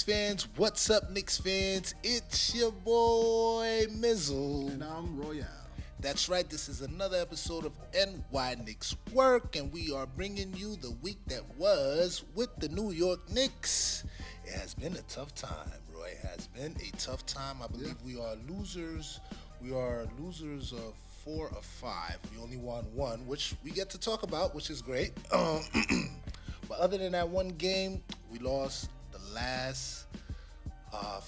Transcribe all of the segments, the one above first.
fans? What's up, Knicks fans? It's your boy Mizzle. And I'm Royale. That's right, this is another episode of NY Knickswork, and we are bringing you the week that was with the New York Knicks. It has been a tough time, Roy. It has been a tough time. I believe we are losers. We are losers of 4 of 5. We only won 1, which we get to talk about, which is great. But other than that one game, we lost the last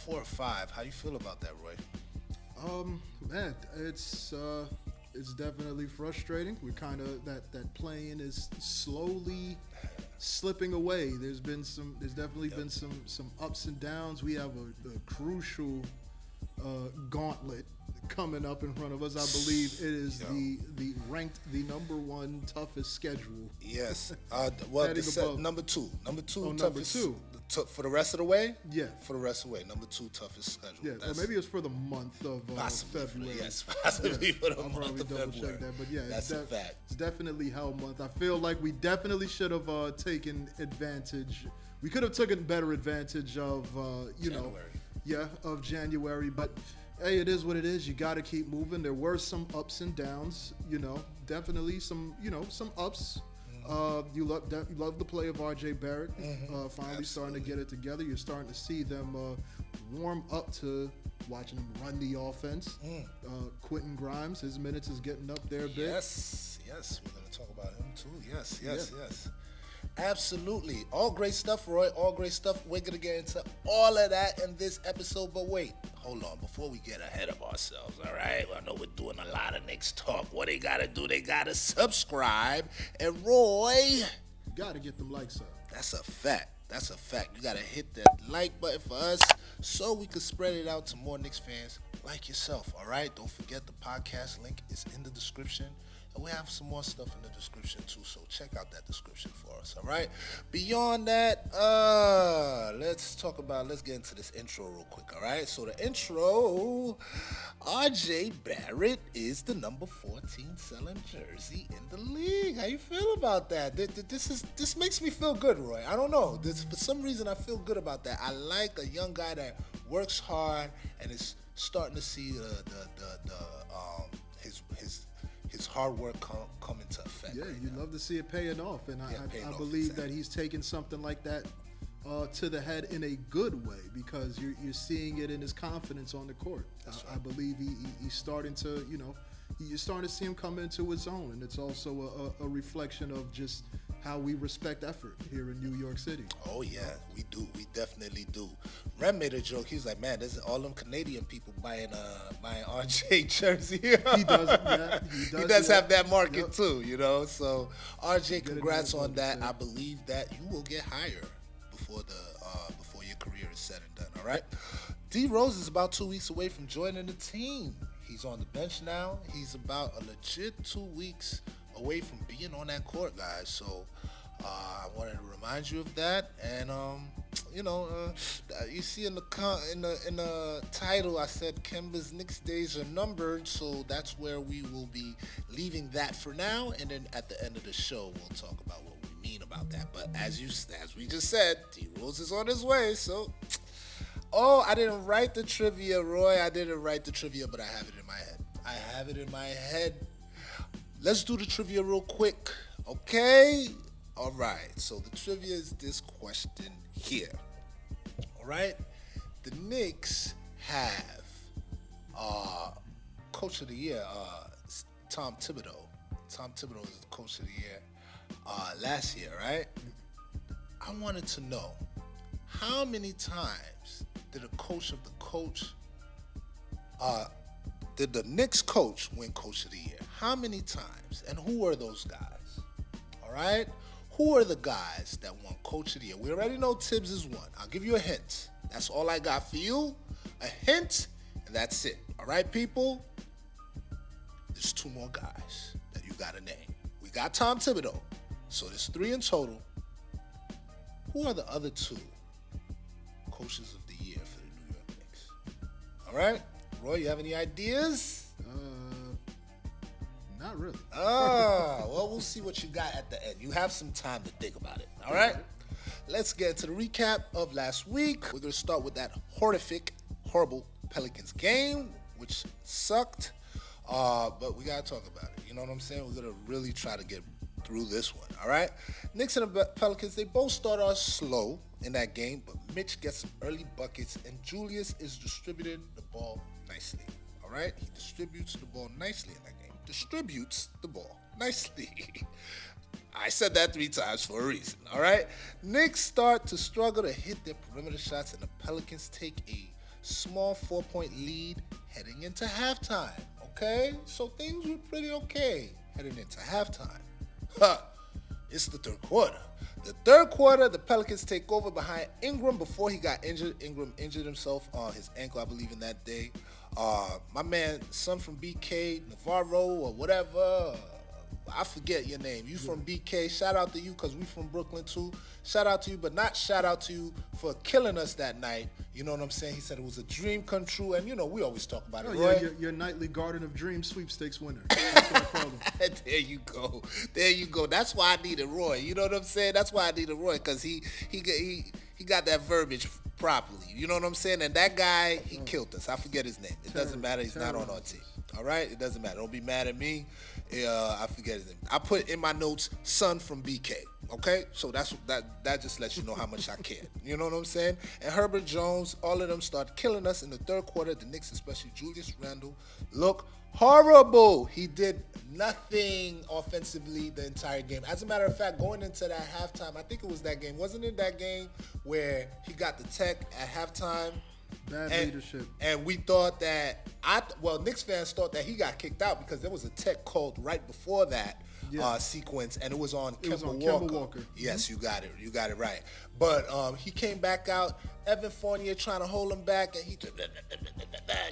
4 or 5. How do you feel about that, Roy? Man, it's definitely frustrating. We kind of that plane is slowly slipping away. There's definitely been some ups and downs. We have a crucial gauntlet coming up in front of us. I believe it is the ranked the number 1 toughest schedule. Yes. Well, number 2. Number 2 toughest. Number 2. For the rest of the way? Yeah. For the rest of the way. Number 2 toughest schedule. Yeah, or maybe it's for the month of February. Yes, possibly for the month of double February. check that, but yeah, that's a fact. It's definitely hell month. I feel like we definitely should have taken advantage. We could have taken better advantage of of January, but hey, it is what it is. You got to keep moving. There were some ups and downs, definitely some ups. You love the play of RJ Barrett. Finally starting to get it together. You're starting to see them warm up to watching him run the offense. Quentin Grimes, his minutes is getting up there a bit. Yes, we're going to talk about him too. Yes. Absolutely. All great stuff, Roy. All great stuff. We're going to get into all of that in this episode. But wait, hold on. Before we get ahead of ourselves, all right? I know we're doing a lot of Knicks talk. What they got to do, they got to subscribe. And Roy, you got to get them likes up. That's a fact. You got to hit that like button for us so we can spread it out to more Knicks fans like yourself, all right? Don't forget the podcast link is in the description. And we have some more stuff in the description too, so check out that description for us, all right? Beyond that, let's get into this intro real quick, all right? So the intro, RJ Barrett is the number 14 selling jersey in the league. How you feel about that? This makes me feel good, Roy. I don't know. For some reason, I feel good about that. I like a young guy that works hard and is starting to see his hard work come into effect. Yeah, right you'd now. love to see it paying off, and I believe that he's taking something like that to the head in a good way, because you're seeing it in his confidence on the court. Right. I believe he's starting to, you're starting to see him come into his own, and it's also a reflection of just how we respect effort here in New York City. Oh yeah, we do. We definitely do. Rem made a joke. He was like, "Man, there's all them Canadian people buying RJ jersey." He does. Yeah, he does have that market too, So RJ, congrats on that. I believe that you will get higher before your career is said and done. All right. D Rose is about 2 weeks away from joining the team. He's on the bench now. He's about a legit 2 weeks away from being on that court, guys. So I wanted to remind you of that. And you see in the title, I said Kemba's Knicks days are numbered. So that's where we will be leaving that for now. And then at the end of the show, we'll talk about what we mean about that. But as we just said, D Rose is on his way. So. Oh, I didn't write the trivia, Roy. I didn't write the trivia, but I have it in my head. Let's do the trivia real quick, okay? All right, so the trivia is this question here. All right, the Knicks have Coach of the Year, Tom Thibodeau. Tom Thibodeau is the Coach of the Year last year, right? I wanted to know, how many times did did the Knicks coach win Coach of the Year? How many times? And who are those guys? All right? Who are the guys that won Coach of the Year? We already know Tibbs is one. I'll give you a hint. That's all I got for you. A hint, and that's it. All right, people? There's 2 more guys that you got to name. We got Tom Thibodeau, so there's 3 in total. Who are the other 2 coaches of the year for the New York Knicks? All right? Roy, you have any ideas? Not really. Well, we'll see what you got at the end. You have some time to think about it. All right? let's get into the recap of last week. We're going to start with that horrible Pelicans game, which sucked. But we got to talk about it. You know what I'm saying? We're going to really try to get through this one, all right? Knicks and the Pelicans, they both start off slow in that game, but Mitch gets some early buckets, and Julius is distributing the ball nicely, all right? He distributes the ball nicely in that game. Distributes the ball nicely. I said that 3 times for a reason, all right? Knicks start to struggle to hit their perimeter shots, and the Pelicans take a small 4-point lead heading into halftime, okay? So things were pretty okay heading into halftime. It's the third quarter. The third quarter, the Pelicans take over behind Ingram before he got injured. Ingram injured himself on his ankle, I believe, in that day. My man, son from BK, Navarro or whatever, I forget your name. You from BK. Shout out to you because we from Brooklyn too. Shout out to you, but not shout out to you for killing us that night. You know what I'm saying? He said it was a dream come true, and we always talk about it. Roy. Yeah, your nightly Garden of Dreams sweepstakes winner. That's what I call him. There you go. There you go. That's why I needed Roy. You know what I'm saying? That's why I needed Roy because he got that verbiage properly. You know what I'm saying? And that guy, he killed us. I forget his name. It doesn't matter. He's not on our team. All right? It doesn't matter. Don't be mad at me. I forget his name. I put in my notes, son from BK. Okay? So that just lets you know how much I care. You know what I'm saying? And Herbert Jones, all of them start killing us in the third quarter. The Knicks, especially Julius Randle, look horrible. He did nothing offensively the entire game. As a matter of fact, going into that halftime, I think it was that game. Wasn't it that game where he got the tech at halftime? Bad leadership. And we thought that, Knicks fans thought that he got kicked out because there was a tech called right before that sequence, and it was on Kemba Walker. Yes, you got it right. But he came back out, Evan Fournier trying to hold him back, and he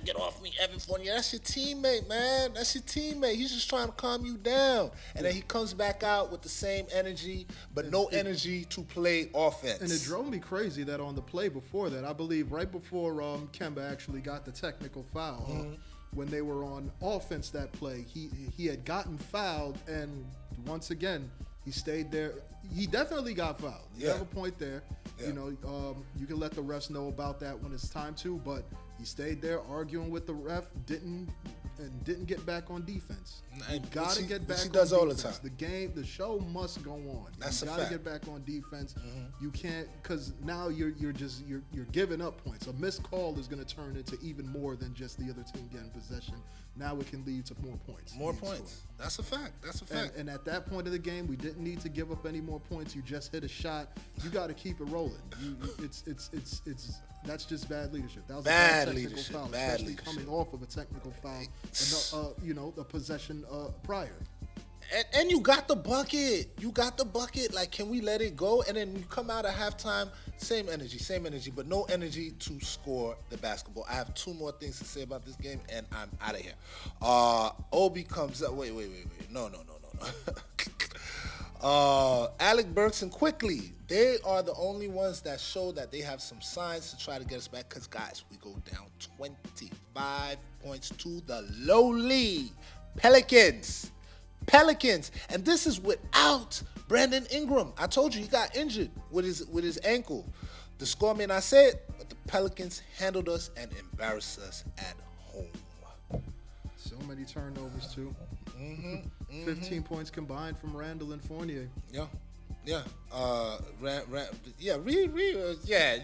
get off me, Evan Fournier. That's your teammate, man. That's your teammate. He's just trying to calm you down. And then he comes back out with the same energy, but no energy to play offense. And it drove me crazy that on the play before that, I believe right before Kemba actually got the technical foul, when they were on offense that play, he had gotten fouled, and once again, he stayed there. He definitely got fouled. You have a point there. Yeah. You can let the refs know about that when it's time to, but he stayed there arguing with the ref, didn't get back on defense. You gotta get back on defense. She does all the time. The show must go on. That's a fact. You gotta get back on defense. You can't, because now you're giving up points. A missed call is gonna turn into even more than just the other team getting possession. Now it can lead to more points. More points. That's a fact. And at that point of the game, we didn't need to give up any more points. You just hit a shot. You got to keep it rolling. That's just bad leadership. That was bad a bad leadership. Foul, bad especially leadership. Coming off of a technical foul, the possession prior. And you got the bucket. Like, can we let it go? And then you come out at halftime, same energy, but no energy to score the basketball. I have 2 more things to say about this game, and I'm out of here. Obi comes up. Wait. No. Alec Burks and Quickly, they are the only ones that show that they have some signs to try to get us back. Because, guys, we go down 25 points to the lowly Pelicans. And this is without Brandon Ingram. I told you he got injured with his ankle. The score may not say it, but the Pelicans handled us and embarrassed us at home. So many turnovers too. 15 points combined from Randle and Fournier. Yeah. You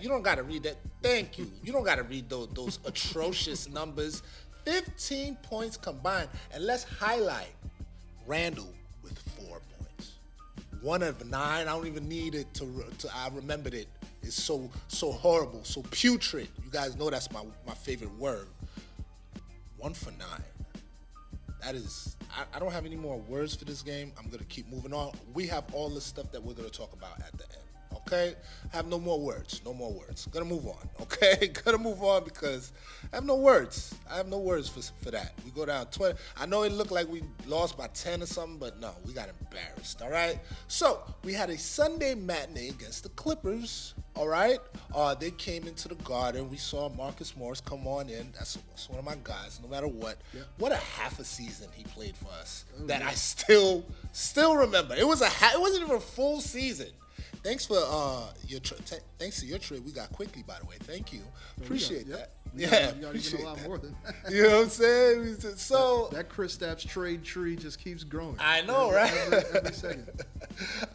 don't gotta read that. Thank you. You don't gotta read those atrocious numbers. 15 points combined, and let's highlight Randle with 4 points. 1 of 9. I don't even need it to. I remembered it. It's so horrible, so putrid. You guys know that's my favorite word. 1 for 9. That is. I don't have any more words for this game. I'm gonna keep moving on. We have all the stuff that we're gonna talk about at the end. Okay? I have no more words. Gonna move on. Okay? Gonna move on because I have no words. For that. We go down 20. I know it looked like we lost by 10 or something, but no, we got embarrassed. All right? So, we had a Sunday matinee against the Clippers. All right? They came into the Garden. We saw Marcus Morris come on in. That's one of my guys, no matter what. Yeah. What a half a season he played for us that I still remember. It wasn't even a full season Thanks for thanks to your trade, we got quickly. By the way, thank you. Appreciate that. We got even a lot more than that. You know what I'm saying? So that Kristaps trade tree just keeps growing. I know, right? Every second.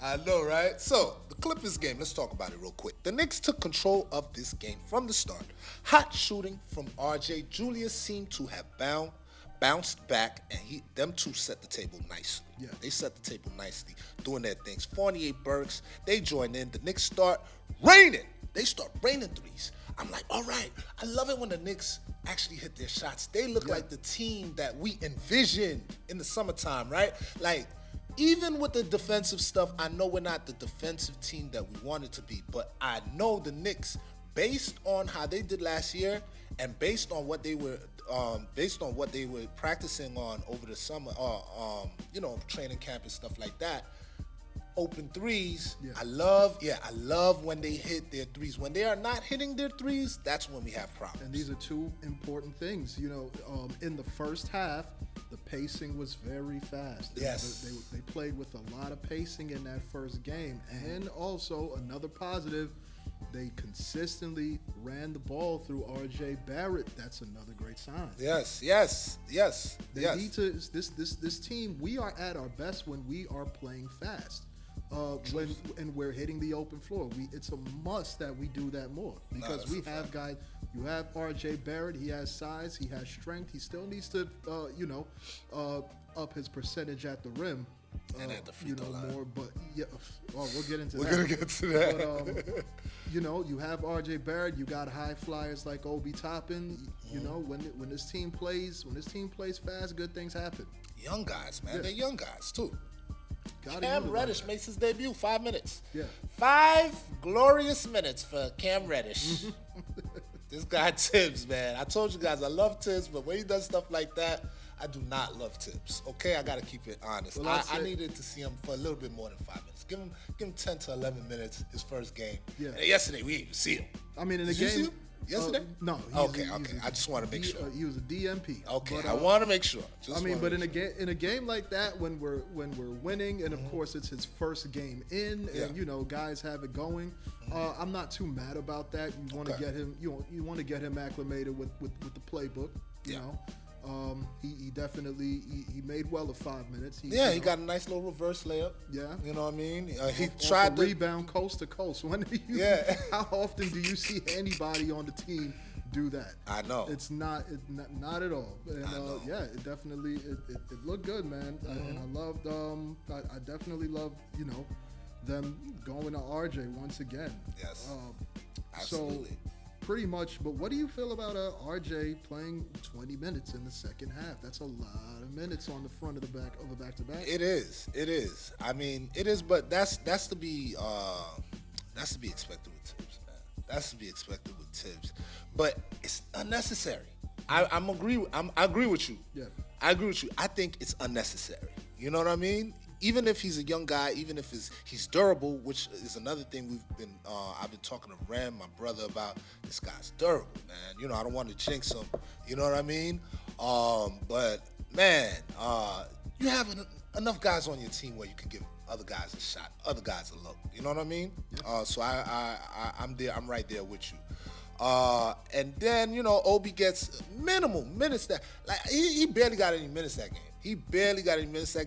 I know, right? So the Clippers game. Let's talk about it real quick. The Knicks took control of this game from the start. Hot shooting from RJ. Julius seemed to have bounced back, and them two set the table nicely. Yeah. They set the table nicely, doing their things. Fournier Burks, they join in. The Knicks start raining. They start raining threes. I'm like, all right. I love it when the Knicks actually hit their shots. They look like the team that we envisioned in the summertime, right? Like, even with the defensive stuff, I know we're not the defensive team that we wanted to be, but I know the Knicks, based on how they did last year and based on what they were practicing on over the summer, training camp and stuff like that. Open threes. Yeah. I love when they hit their threes. When they are not hitting their threes, that's when we have problems. And these are two important things. In the first half, the pacing was very fast. Yes. They played with a lot of pacing in that first game. And also, another positive, they consistently ran the ball through R.J. Barrett. That's another great sign. Yes. They need to. This team, we are at our best when we are playing fast. When we're hitting the open floor, it's a must that we do that more because we have guys. You have R.J. Barrett. He has size. He has strength. He still needs to, up his percentage at the rim. And at the free throw line. More, but we'll get into that. We're gonna get to that. But, you have R.J. Barrett. You got high flyers like Obi Toppin. When this team plays fast, good things happen. Young guys, man. Yeah. They're young guys too. Cam Reddish makes his debut. 5 minutes. Yeah. 5 glorious minutes for Cam Reddish. This guy Tibbs, man. I told you guys I love Tibbs, but when he does stuff like that, I do not love Tibbs. Okay, I got to keep it honest. Well, I needed to see him for a little bit more than 5 minutes. Give him 10 to 11 minutes his first game. Yeah. And yesterday we didn't even see him. I mean, in the Did game. You see him? Yesterday? No. Okay. I just want to make sure. He was a DMP. Okay, but, I want to make sure. But in a game like that, when we're winning, and of course it's his first game in, and guys have it going. I'm not too mad about that. You want to get him. You want to get him acclimated with the playbook. You know. He definitely he made well of 5 minutes. He got a nice little reverse layup. Yeah, you know what I mean. He tried to rebound coast to coast. How often do you see anybody on the team do that? I know it's not at all. And it definitely it looked good, man. Mm-hmm. And I loved I definitely loved them going to RJ once again. Yes, absolutely. So, pretty much, but what do you feel about RJ playing 20 minutes in the second half? That's a lot of minutes on the front of the back of a back-to-back. It is. I mean, it is, but that's to be expected with Tibbs, man. That's to be expected with Tibbs, but it's unnecessary. I agree with you. Yeah, I agree with you. I think it's unnecessary. You know what I mean? Even if he's a young guy, even if he's durable, which is another thing I've been talking to Ram, my brother, about. This guy's durable, man. I don't want to jinx him. You know what I mean? But man, you have enough guys on your team where you can give other guys a shot, other guys a look. You know what I mean? Yeah. So I'm there. I'm right there with you. And then Obi gets minimal minutes. He barely got any minutes that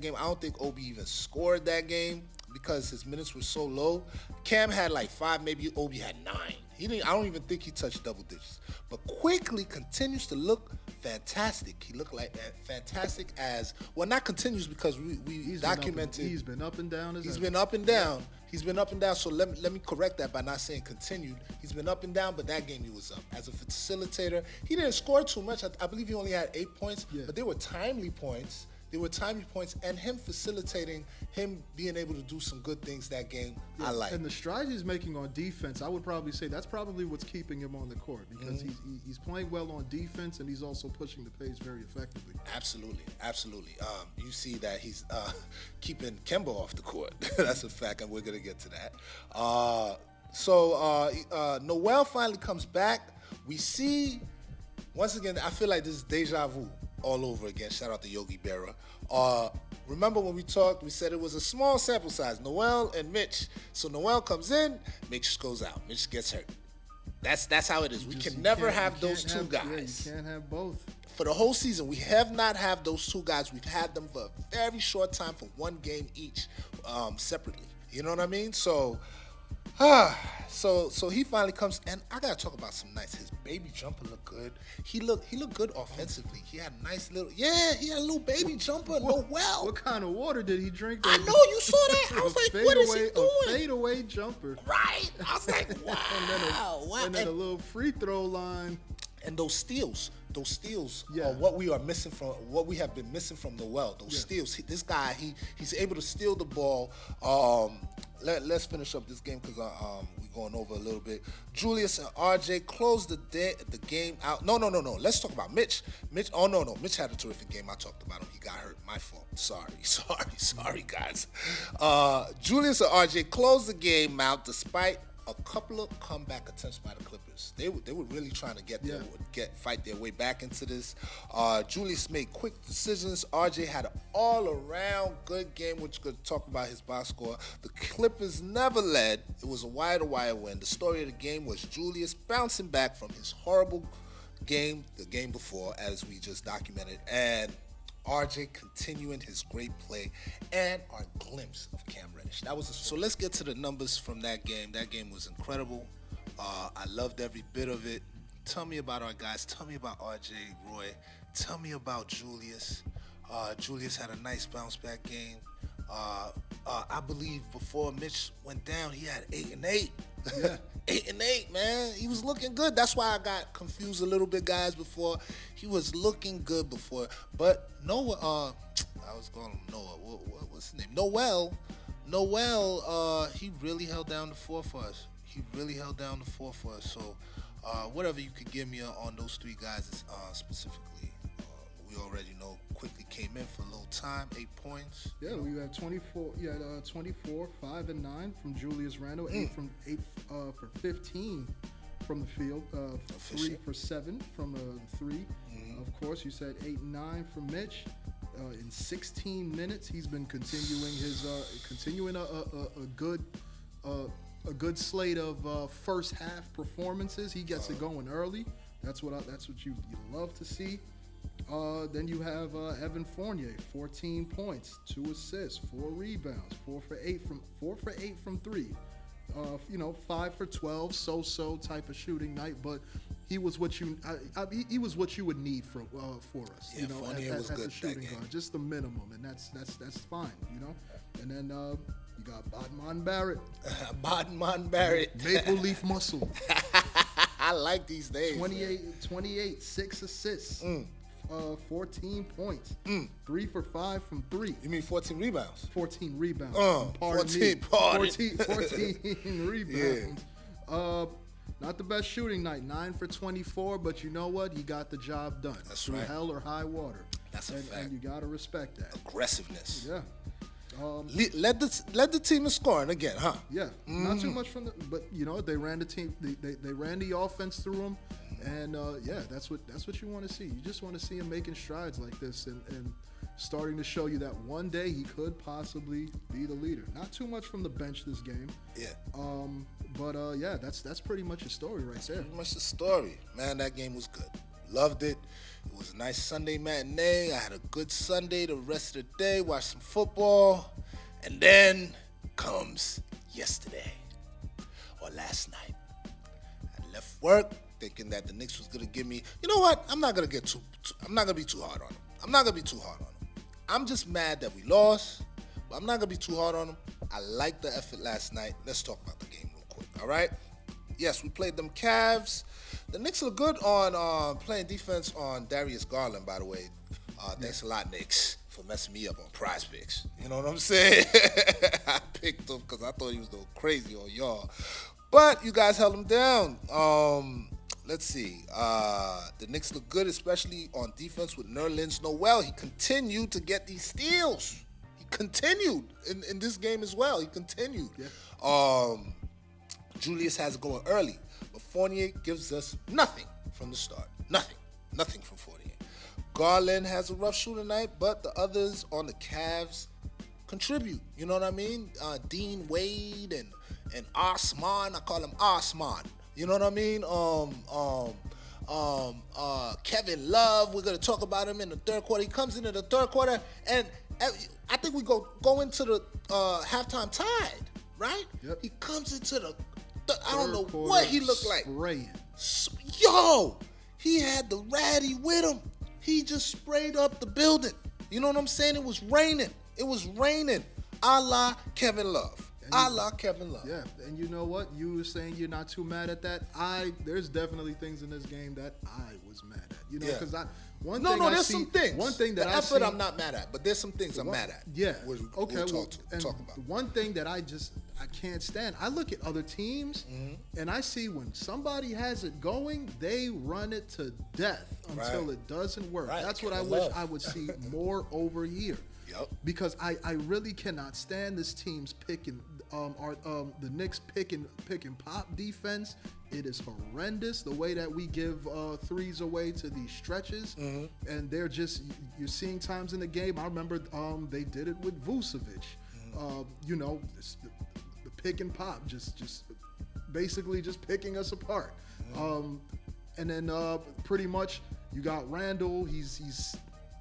game. I don't think Obi even scored that game because his minutes were so low. Cam had like 5, maybe Obi had 9. I don't even think he touched double digits. But quickly continues to look fantastic. He looked like fantastic as not continues because we documented. He's been up and down. He's been up and down. He's been up and down. So let me correct that by not saying continued. He's been up and down, but that game he was up. As a facilitator, he didn't score too much. I believe he only had 8 points, but they were timely points. And him facilitating, him being able to do some good things that game, I like. And the strides he's making on defense, I would probably say that's probably what's keeping him on the court because he's playing well on defense and he's also pushing the pace very effectively. Absolutely. You see that he's keeping Kemba off the court. That's a fact, and we're going to get to that. So Noel finally comes back. We see, once again, I feel like this is deja vu all over again. Shout out to Yogi Berra. remember when we talked, we said it was a small sample size, Noel and Mitch. So Noel comes in, Mitch goes out. Mitch gets hurt. That's how it is. We can never have those two guys. Yeah, you can't have both. For the whole season, we have not had those two guys. We've had them for a very short time for one game each, separately. You know what I mean? So he finally comes, and I gotta talk about some nights. His baby jumper looked good. He looked good offensively. He had a nice little, he had a little baby jumper. What kind of water did he drink? I know, you saw that. I was like, what is he doing? A fadeaway jumper. Right. I was like, wow. And then a little free throw line. And those steals are what we are missing from, what we have been missing from Noel. Those steals. This guy, he's able to steal the ball. Let's finish up this game because we're going over a little bit. Julius and RJ closed the game out. No. Let's talk about Mitch. Mitch had a terrific game. I talked about him. He got hurt. My fault. Sorry, guys. Julius and RJ closed the game out despite a couple of comeback attempts by the Clippers. They were really trying to fight their way back into this. Julius made quick decisions. RJ had an all-around good game, which could talk about his box score. The Clippers never led. It was a wire-to-wire win. The story of the game was Julius bouncing back from his horrible game, the game before, as we just documented, and RJ continuing his great play and our glimpse of Cam Reddish. So let's get to the numbers from that game. That game was incredible. I loved every bit of it. Tell me about our guys. Tell me about RJ, Roy. Tell me about Julius. Julius had a nice bounce back game. I believe before Mitch went down, he had 8 and 8. Yeah. 8 and 8, man. He was looking good. That's why I got confused a little bit, guys, before. He was looking good before. But Noah, I was calling him Noah. What's his name? Noel, he really held down the fort for us. So whatever you could give me on those three guys specifically, we already know. Quickly came in for a little time, 8 points. Yeah, we had 24. You had 24, 5 and 9 from Julius Randle, 8 for 15 from the field, 3 for 7 from 3. Of course, you said 8 and 9 from Mitch. In 16 minutes, he's been continuing a good slate of first half performances. He gets it going early. That's what you love to see. Then you have Evan Fournier, 14 points, 2 assists, 4 rebounds, 4 for 8 from 3. 5 for 12, so type of shooting night, but he was what you would need for us. Yeah, Fournier was good as a shooting that game. guard, just the minimum, and that's fine, And then you got Bodman Barrett, Maple Leaf Muscle. I like these days. 28, 6 assists. 14 points. 3 for 5 from 3. You mean 14 rebounds? 14 rebounds. 14 rebounds. Yeah. Not the best shooting night. 9 for 24, but you know what? He got the job done. That's through right. hell or high water. That's a fact. And you got to respect that. Aggressiveness. Yeah. Led the team in scoring again, huh? Yeah. Not too much but they ran the team. They ran the offense through him. And that's what you want to see. You just want to see him making strides like this and starting to show you that one day he could possibly be the leader. Not too much from the bench this game. Yeah. That's pretty much the story right there. Pretty much the story, man. That game was good. Loved it. It was a nice Sunday matinee. I had a good Sunday the rest of the day. Watched some football, and then comes yesterday or last night. I left work thinking that the Knicks was gonna give me. You know what? I'm not gonna be too hard on them. I'm just mad that we lost, but I'm not gonna be too hard on them. I liked the effort last night. Let's talk about the game real quick. All right? Yes, we played them Cavs. The Knicks look good on playing defense on Darius Garland, by the way. Thanks a lot, Knicks, for messing me up on prize picks. You know what I'm saying? I picked him because I thought he was going crazy on y'all. But you guys held him down. Let's see. The Knicks look good, especially on defense with Nerlens Noel. He continued to get these steals. He continued in this game as well. He continued. Yeah. Julius has it going early, but Fournier gives us nothing from the start. Nothing from Fournier. Garland has a rough shooting night, but the others on the Cavs contribute. You know what I mean? Dean Wade and Osman. I call him Osman. You know what I mean? Kevin Love. We're gonna talk about him in the third quarter. He comes into the third quarter, and I think we go into the halftime tied. Right? Yep. He comes into the. I don't know what he looked like. Spraying. Yo, he had the ratty with him. He just sprayed up the building. You know what I'm saying? It was raining. It was raining. A la Kevin Love. Kevin Love. Yeah, and you know what? You were saying you're not too mad at that. There's definitely things in this game that I was mad at. You know, because there's some things. One thing that the effort I'm not mad at, but there's some things I'm mad at. Yeah. We'll talk about. One thing that I can't stand. I look at other teams and I see when somebody has it going, they run it to death until it doesn't work. Right. That's what I wish I would see more over here. Yep. Because I really cannot stand this team's picking the Knicks pick and pop defense. It is horrendous the way that we give threes away to these stretches, and they're just you're seeing times in the game. I remember they did it with Vucevic. The pick and pop just basically just picking us apart. And then pretty much you got Randle. He's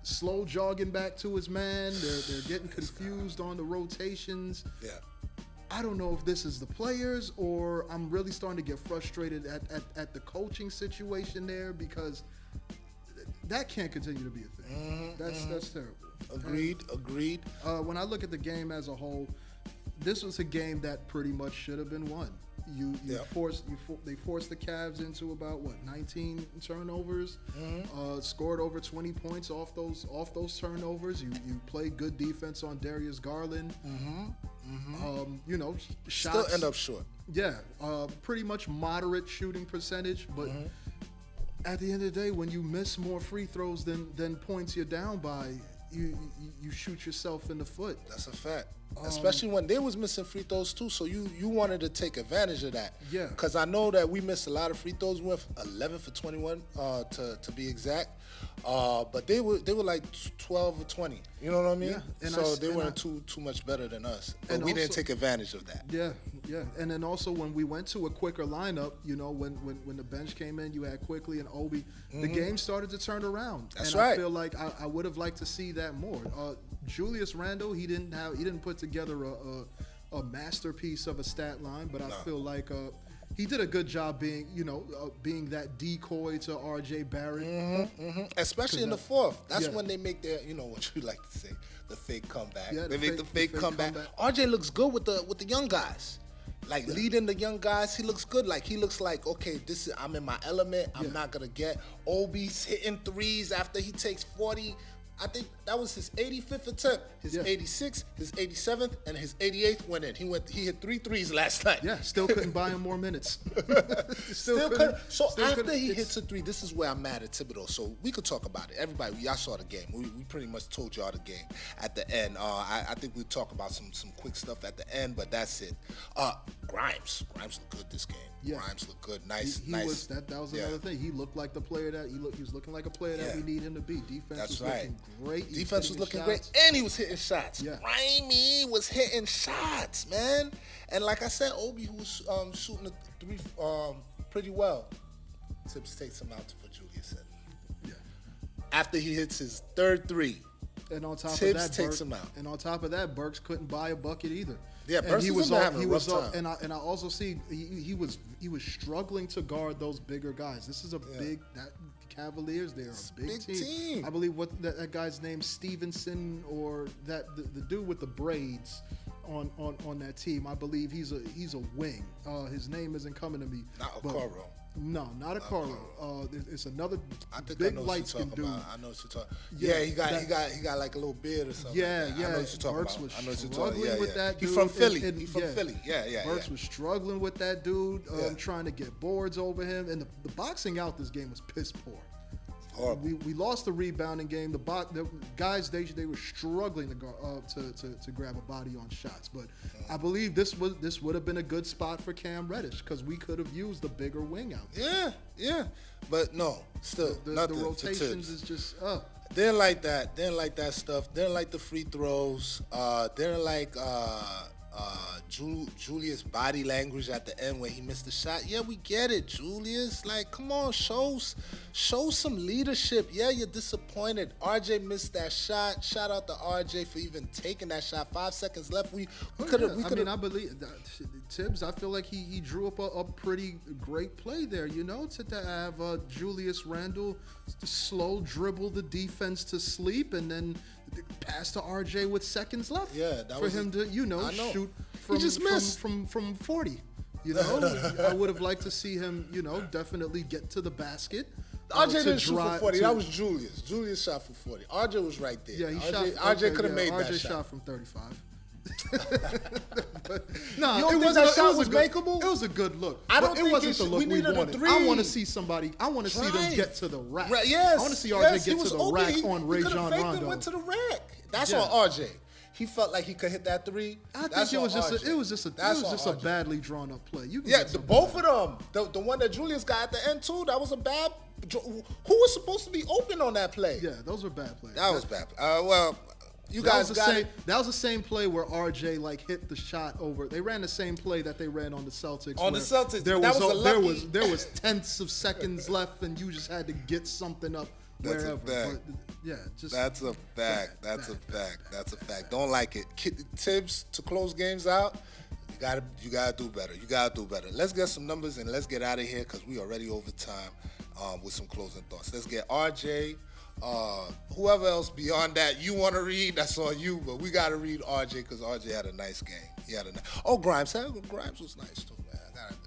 slow jogging back to his man. They're getting confused on the rotations. Yeah. I don't know if this is the players or I'm really starting to get frustrated at the coaching situation there because that can't continue to be a thing. That's terrible. Agreed. When I look at the game as a whole, this was a game that pretty much should have been won. They forced the Cavs into about 19 turnovers, scored over 20 points off those turnovers. You played good defense on Darius Garland. Shots still end up short. Yeah, pretty much moderate shooting percentage, but at the end of the day, when you miss more free throws than points you're down by, you shoot yourself in the foot. That's a fact. Especially when they was missing free throws too, so you wanted to take advantage of that. Yeah. Because I know that we missed a lot of free throws. We went 11 for 21 to be exact. But they were like 12 or 20. You know what I mean? Yeah. And so they weren't too much better than us. But we didn't take advantage of that. Yeah. And then also when we went to a quicker lineup, when the bench came in, you had Quickly and Obi. The game started to turn around. That's and right. I feel like I would have liked to see that more. Julius Randle, he didn't put together a masterpiece of a stat line, but I feel like he did a good job being that decoy to R.J. Barrett. Especially in the fourth. That's when they make their, what you like to say, the fake comeback. Yeah, they make the fake comeback. R.J. looks good with the young guys. Like leading the young guys, he looks good. Like he looks like, okay, I'm in my element. I'm not gonna get Obi's hitting threes after he takes 40. I think that was his 85th attempt, his 86th, his 87th, and his 88th went in. He hit 3 threes last night. Yeah, still couldn't buy him more minutes. Still couldn't. So after he hits a 3, this is where I'm mad at Thibodeau. So we could talk about it. Everybody, y'all saw the game. We pretty much told y'all the game at the end. I think we'll talk about some quick stuff at the end, but that's it. Grimes looked good this game. Yeah. Grimes looked good. Nice. That was another thing. He looked like the player that he was looking like a player that we need him to be. Defense was looking great. Defense was looking great, and he was hitting shots. Yeah. Grimy was hitting shots, man. And like I said, Obi, who was shooting the 3 pretty well, Tibbs takes him out for Julius. After he hits his third 3, and on top Tibbs of that, takes him out. And on top of that, Burks couldn't buy a bucket either. Yeah, Burks was having a rough time. And I also see he was struggling to guard those bigger guys. This is a big Cavaliers. They're a big team. I believe that guy's name Stevenson, or the dude with the braids on that team. I believe he's a wing. His name isn't coming to me. Not Okoro. No, not Okoro. It's another big light skinned dude. I know what you're talking. Yeah, he got like a little beard or something. Yeah. I know what you're talking Burks about. was I know what you're struggling talking. with that dude. He's from Philly. He's from Philly. Yeah. Burks was struggling with that dude, trying to get boards over him, and the boxing out this game was piss poor. We lost the rebounding game. The guys they were struggling to grab a body on shots, but I believe this would have been a good spot for Cam Reddish because we could have used the bigger wing out there. Yeah, but no, still the nothing. rotations is just They didn't like that. They didn't like that stuff. They didn't like the free throws. They didn't like Julius' body language at the end when he missed the shot. Yeah, we get it, Julius. Like, come on, show some leadership. Yeah, you're disappointed. RJ missed that shot. Shout out to RJ for even taking that shot. 5 seconds left. We could have. I believe that, Tibbs. I feel like he drew up a pretty great play there. You know, to have Julius Randle slow dribble the defense to sleep and then pass to RJ with seconds left. Yeah, that for was him to shoot from 40. You know, I would have liked to see him, definitely get to the basket. RJ didn't shoot for 40. That was Julius. Julius shot for 40. RJ was right there. Yeah, RJ could have made that shot. RJ shot from 35. That was makeable? It was a good look. I don't think it wasn't the look we wanted. I want to see somebody. I want to see them get to the rack. Yes. I want to see RJ get to the rack on Rajon Rondo. He went to the rack. That's on RJ. He felt like he could hit that three. I think it was just a badly drawn up play. Both of them. The one that Julius got at the end too. That was a bad. Who was supposed to be open on that play? Yeah, those were bad plays. That was bad. You guys got it. That was the same play where RJ hit the shot over. They ran the same play that they ran on the Celtics. On the Celtics, there was tenths of seconds left, and you just had to get something up wherever. That's a fact. That's a fact. Don't like it. Tibbs to close games out. You gotta do better. Let's get some numbers and let's get out of here because we already over time with some closing thoughts. Let's get RJ. Whoever else beyond that you want to read, that's on you. But we got to read RJ because RJ had a nice game. Grimes. Grimes was nice too, man.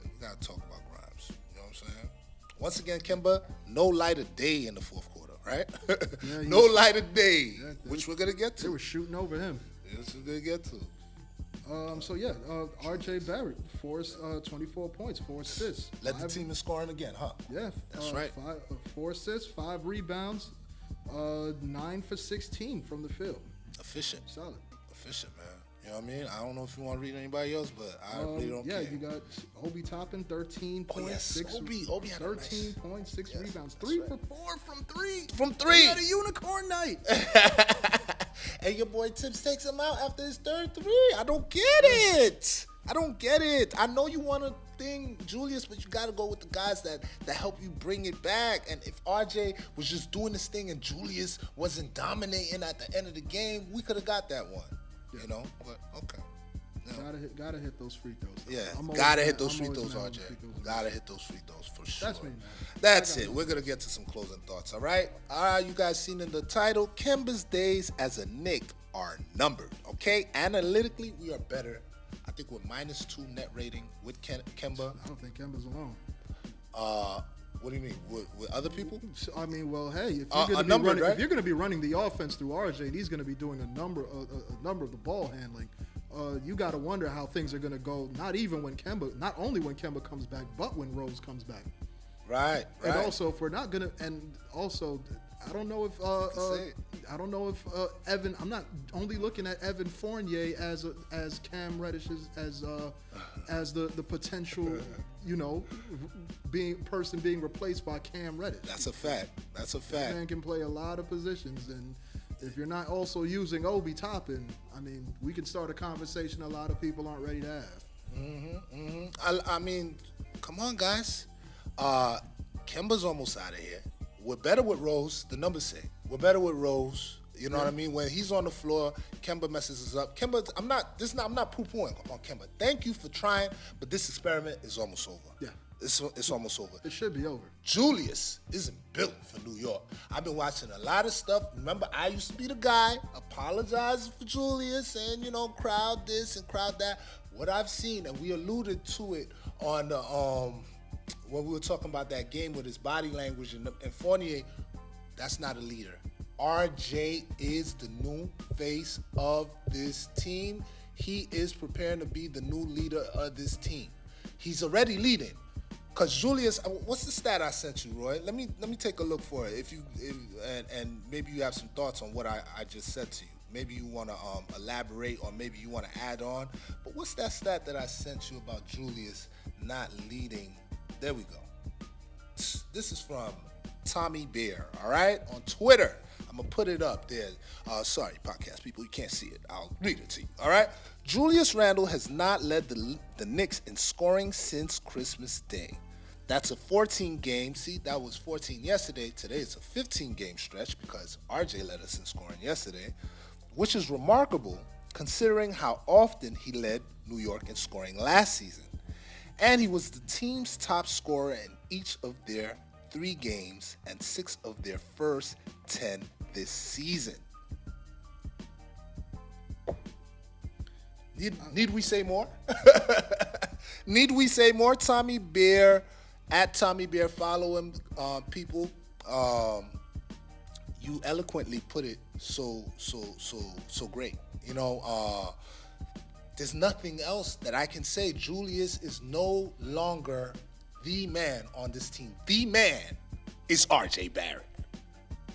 You gotta talk about Grimes. You know what I'm saying? Once again, Kemba, no light of day in the fourth quarter, right? Yeah, no light of day, which we're gonna get to. They were shooting over him. Yes, we're gonna get to. RJ Barrett, 24 points, 4 assists. Led the team in scoring again, huh? Yeah, that's right. 4 assists, 5 rebounds. 9 for 16 from the field. Efficient. Solid. Efficient, man. You know what I mean? I don't know if you want to read anybody else, but I really don't care. Yeah, you got Obi Toppin, 13 points. Yes. Obi had 13 points, 6 rebounds. 3 for 4 from 3. From 3. He had a unicorn night. And your boy Tibbs takes him out after his third 3. I don't get it. I know you want to thing, Julius, but you got to go with the guys that help you bring it back. And if RJ was just doing this thing and Julius wasn't dominating at the end of the game, we could have got that one. Yeah. You know? But, okay. No. Gotta hit those free throws. Yeah, gotta hit those free throws, RJ. Gotta hit those free throws for sure. That's me, man. That's it. We're gonna get to some closing thoughts. All right. You guys seen in the title, Kemba's days as a Knick are numbered. Okay, analytically, we are better. I think we're -2 net rating with Kemba. I don't think Kemba's alone. What do you mean? With other people? I mean, well, hey, if you're going to be running the offense through RJ, and he's going to be doing a number of the ball handling. You got to wonder how things are going to go. Not only when Kemba comes back, but when Rose comes back. Right. And also, if we're not going to, and also, I don't know if Evan. I'm not only looking at Evan Fournier as Cam Reddish as the potential, being replaced by Cam Reddish. That's a fact. That man can play a lot of positions, and if you're not also using Obi Toppin, I mean, we can start a conversation a lot of people aren't ready to have. I mean, come on, guys. Kemba's almost out of here. We're better with Rose. The numbers say we're better with Rose. You know what I mean? When he's on the floor, Kemba messes us up. Kemba, I'm not poo-pooing on Kemba. Thank you for trying, but this experiment is almost over. Yeah. It's almost over. It should be over. Julius isn't built for New York. I've been watching a lot of stuff. Remember, I used to be the guy apologizing for Julius and, crowd this and crowd that. What I've seen, and we alluded to it on the when we were talking about that game with his body language and Fournier, that's not a leader. RJ is the new face of this team. He is preparing to be the new leader of this team. He's already leading. Cause Julius, what's the stat I sent you, Roy? Let me take a look for it. And maybe you have some thoughts on what I just said to you. Maybe you want to elaborate, or maybe you want to add on. But what's that stat that I sent you about Julius not leading? There we go. This is from Tommy Bear, all right, on Twitter. I'm going to put it up there. Sorry, podcast people, you can't see it. I'll read it to you, all right? Julius Randle has not led the Knicks in scoring since Christmas Day. That's a 14-game. See, that was 14 yesterday. Today it's a 15-game stretch because RJ led us in scoring yesterday, which is remarkable considering how often he led New York in scoring last season. And he was the team's top scorer in each of their 3 games and 6 of their first 10 this season. Need we say more? Need we say more? Tommy Bear, at Tommy Bear, follow him, people. You eloquently put it so great. You know, there's nothing else that I can say. Julius is no longer the man on this team. The man is RJ Barrett.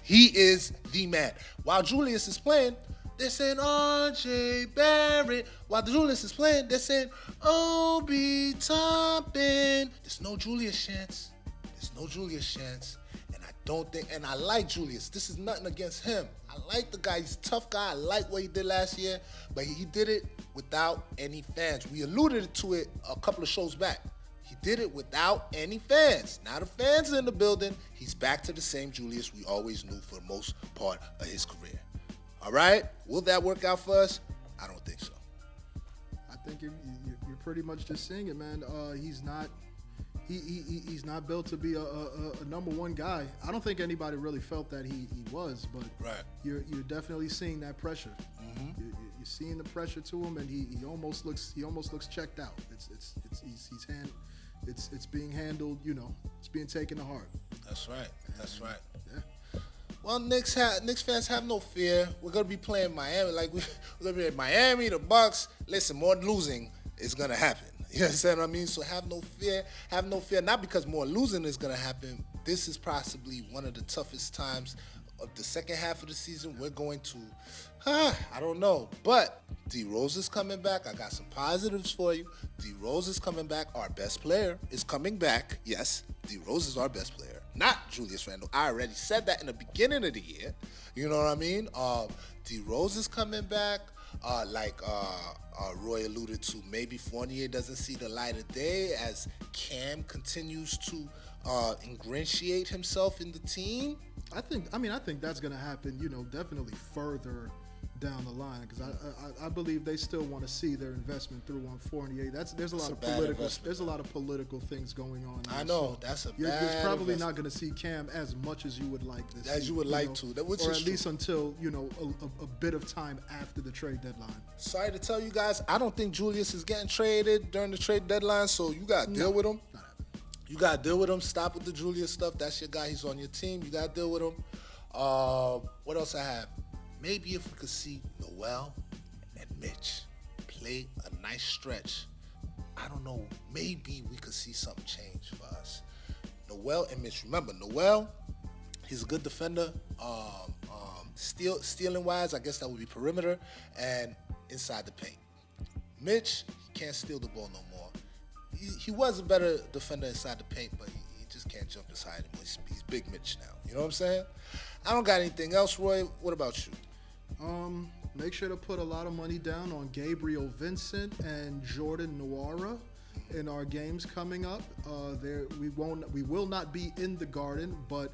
He is the man. While Julius is playing, they're saying RJ Barrett. While Julius is playing, they're saying Obi Toppin. There's no Julius chance. There's no Julius chance. And I don't think, and I like Julius. This is nothing against him. I like the guy. He's a tough guy. I like what he did last year. But he did it without any fans. We alluded to it a couple of shows back. He did it without any fans. Now the fans are in the building. He's back to the same Julius we always knew for the most part of his career. All right? Will that work out for us? I don't think so. I think you're pretty much just saying it, man. He's not built to be a number one guy. I don't think anybody really felt that he was, but right. You're definitely seeing that pressure. Mm-hmm. You're seeing the pressure to him, and he almost looks checked out. It's being handled. You know, it's being taken to heart. That's right. That's right. Yeah. Well, Knicks fans have no fear. We're gonna be playing Miami. We're gonna be at Miami, the Bucks. Listen, more losing is gonna happen. You understand what I mean? So have no fear. Have no fear. Not because more losing is gonna happen. This is possibly one of the toughest times of the second half of the season. We're going to, I don't know. But D Rose is coming back. I got some positives for you. D Rose is coming back. Our best player is coming back. Yes, D Rose is our best player. Not Julius Randle. I already said that in the beginning of the year. You know what I mean? D Rose is coming back. Roy alluded to, maybe Fournier doesn't see the light of day as Cam continues to ingratiate himself in the team. I think that's going to happen, you know, definitely further down the line, because I believe they still want to see their investment through on Fournier. There's a lot of political things going on there. I know, so that's a bad you're probably investment. not going to see Cam as much as you would like this. As you would like to, or at least until, you know, a bit of time after the trade deadline. Sorry to tell you guys, I don't think Julius is getting traded during the trade deadline, so you got to deal with him. You got to deal with him. Stop with the Julius stuff. That's your guy. He's on your team. You got to deal with him. What else I have? Maybe if we could see Noel and Mitch play a nice stretch, I don't know, maybe we could see something change for us. Noel and Mitch. Remember, Noel, he's a good defender. Stealing wise, I guess that would be perimeter and inside the paint. Mitch, he can't steal the ball no more. He was a better defender inside the paint, but he just can't jump inside anymore. He's Big Mitch now. You know what I'm saying? I don't got anything else, Roy. What about you? Make sure to put a lot of money down on Gabriel Vincent and Jordan Nwora in our games coming up. We will not be in the Garden, but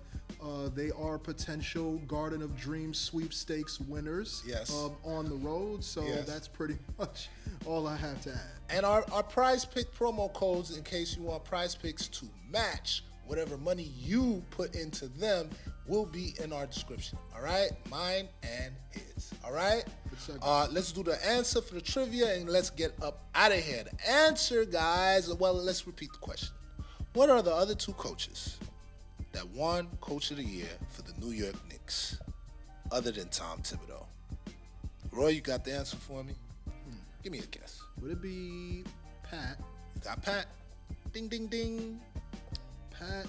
they are potential Garden of Dreams sweepstakes winners. Yes. On the road. So yes. That's pretty much all I have to add. And our Prize Pick promo codes, in case you want Prize Picks to match whatever money you put into them, will be in our description. All right? Mine and his. All right? Let's do the answer for the trivia and let's get up out of here. The answer, guys, well, let's repeat the question. What are the other 2 coaches that won Coach of the Year for the New York Knicks other than Tom Thibodeau? Roy, you got the answer for me? Give me a guess. Would it be Pat? You got Pat. Ding, ding, ding. Pat.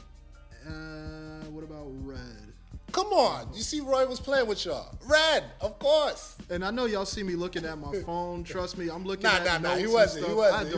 What about Red? Come on. You see Roy was playing with y'all. Red, of course. And I know y'all see me looking at my phone. Trust me, I'm looking at notes He and wasn't. stuff.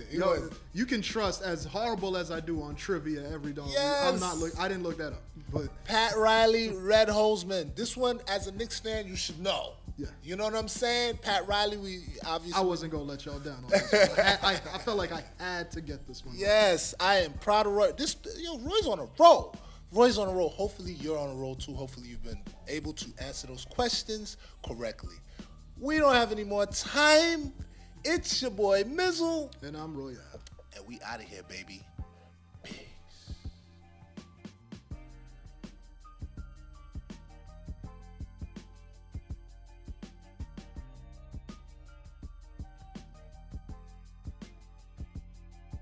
He wasn't. You can trust, as horrible as I do on trivia every day. Yes. I didn't look that up. But Pat Riley, Red Holzman. This one, as a Knicks fan, you should know. Yeah. You know what I'm saying? Pat Riley, we obviously. I wasn't gonna let y'all down on this one. I felt like I had to get this one. Yes, I am proud of Roy. Roy's on a roll. Roy's on a roll. Hopefully you're on a roll too. Hopefully you've been able to answer those questions correctly. We don't have any more time. It's your boy Mizzle. And I'm Royale. And we out of here, baby.